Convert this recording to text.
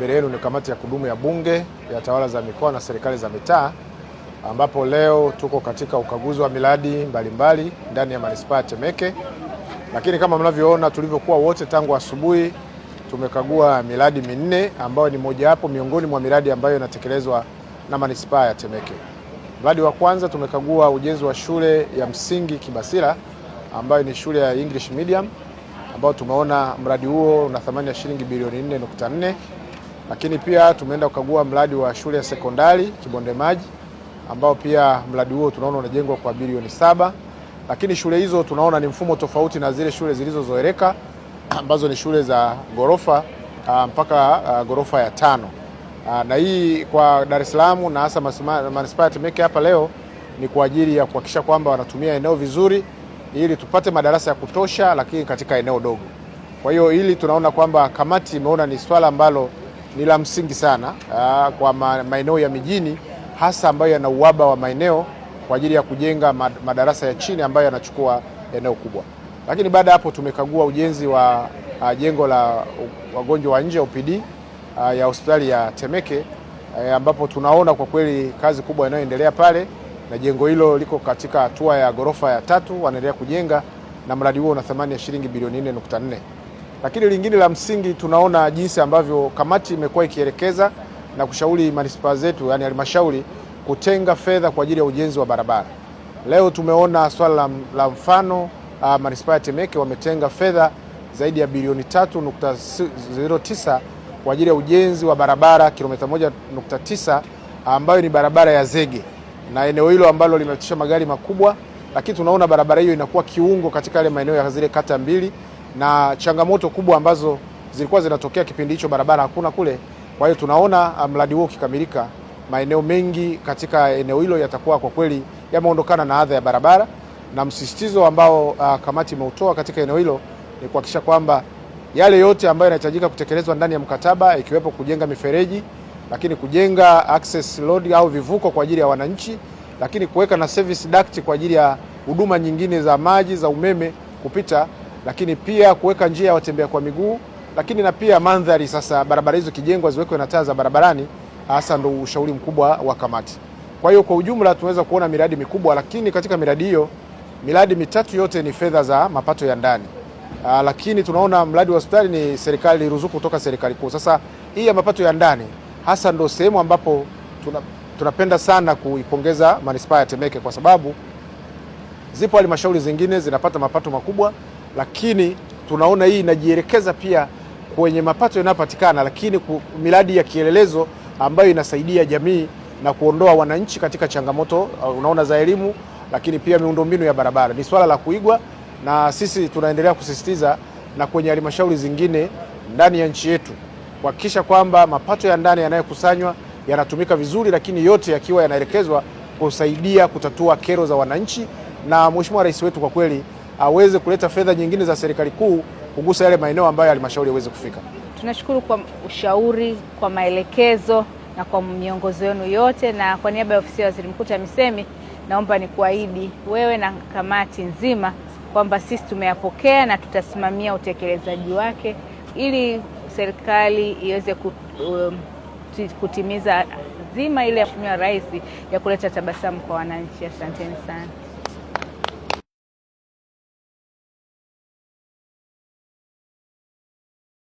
Mbele yenu ni kamati ya kudumu ya Bunge ya Tawala za Mikoa na Serikali za Mitaa, ambapo leo tuko katika ukaguzi wa miradi mbalimbali ndani ya manispaa ya Temeke. Lakini kama mnavyoona tulivyokuwa wote tangu asubuhi, tumekagua miradi minne ambayo ni mojawapo miongoni mwa miradi ambayo inatekelezwa na manispaa ya Temeke. Mradi wa kwanza tumekagua ujenzi wa shule ya msingi Kibasila ambayo ni shule ya English medium, ambao tumeona mradi huo una thamani ya shilingi bilioni 4.4. Lakini pia tumeenda kukagua mradi wa shule ya sekondari Kibonde Maji ambao pia mradi huo tunaona unajengwa kwa bilioni 7. Lakini shule hizo tunaona ni mfumo tofauti na zile shule zilizozoeleka ambazo ni shule za ghorofa mpaka ghorofa ya 5. Na hii kwa Dar es Salaam na hasa manispaa ya Temeke hapa leo ni kwa ajili ya kuhakikisha kwamba wanatumia eneo vizuri ili tupate madarasa ya kutosha, lakini katika eneo dogo. Kwa hiyo hili tunaona kwamba kamati imeona ni swala ambalo ni la msingi sana kwa maeneo ya mijini, hasa ambayo yana uhaba wa maeneo kwa ajili ya kujenga madarasa ya chini ambayo yanachukua eneo kubwa. Lakini baada hapo tumekagua ujenzi wa jengo la wagonjwa wa nje OPD ya hospitali ya Temeke, ambapo tunaona kwa kweli kazi kubwa inayoendelea pale, na jengo hilo liko katika hatua ya ghorofa ya 3 wanaendelea kujenga, na mradi huo una thamani ya shilingi bilioni 4.4. Lakini lingine la msingi, tunaona jinsi ambavyo kamati imekuwa ikielekeza na kushauri manispaa zetu, yani halmashauri, kutenga fedha kwa ajili ya ujenzi wa barabara. Leo tumeona swala la mfano manispaa ya Temeke wametenga fedha zaidi ya bilioni 3.09 kwa ajili ya ujenzi wa barabara kilomita 1.9 ambayo ni barabara ya zege, na eneo hilo ambalo limepitisha magari makubwa. Lakini tunaona barabara hiyo inakuwa kiungo katika yale maeneo ya zile kata mbili, na changamoto kubwa ambazo zilikuwa zinatokea kipindi hicho barabara hakuna kule. Kwa hiyo tunaona mradi huo ukikamilika, maeneo mengi katika eneo hilo yatakuwa kwa kweli yameondokana na adha ya barabara, na msisitizo ambao kamati imeutoa katika eneo hilo ni kuhakikisha kwamba yale yote ambayo yanahitajika kutekelezwa ndani ya mkataba, ikiwepo kujenga mifereji, lakini kujenga access road au vivuko kwa ajili ya wananchi, lakini kuweka na service duct kwa ajili ya huduma nyingine za maji, za umeme kupita, lakini pia kuweka njia ya watembea kwa miguu, lakini na pia mandhari. Sasa barabara hizo kijengwa ziwekwe na taa za barabarani, hasa ndo ushauri mkubwa wa kamati. Kwa hiyo kwa ujumla tunaweza kuona miradi mikubwa, lakini katika miradi hiyo miradi mitatu yote ni fedha za mapato ya ndani. Lakini tunaona mradi wa hospitali ni serikali ruzuku kutoka serikali kuu. Sasa hii ya mapato ya ndani hasa ndo sehemu ambapo tunapenda sana kuipongeza manispaa ya Temeke, kwa sababu zipo halmashauri zingine zinapata mapato makubwa, lakini tunaona hii inajielekeza pia kwenye mapato yanayopatikana, lakini miradi ya kielelezo ambayo inasaidia jamii na kuondoa wananchi katika changamoto unaona za elimu, lakini pia miundombinu ya barabara. Ni swala la kuigwa, na sisi tunaendelea kusisitiza na kwenye halmashauri zingine ndani ya nchi yetu kuhakikisha kwamba mapato ya ndani yanayokusanywa yanatumika vizuri, lakini yote yakiwa yanaelekezwa kusaidia kutatua kero za wananchi, na Mheshimiwa Rais wetu kwa kweli aweze kuleta fedha nyingine za serikali kuu kugusa yale maeneo ambayo halmashauri yaweze kufika. Tunashukuru kwa ushauri, kwa maelekezo na kwa miongozo yenu yote, na kwa niaba ya ofisi ya Waziri Mkuu TAMISEMI naomba nikuahidi wewe na kamati nzima kwamba sisi tumeyapokea na tutasimamia utekelezaji wake ili serikali iweze kutimiza dhima ile ya Mheshimiwa Rais ya kuleta tabasamu kwa wananchi. Asanteni sana.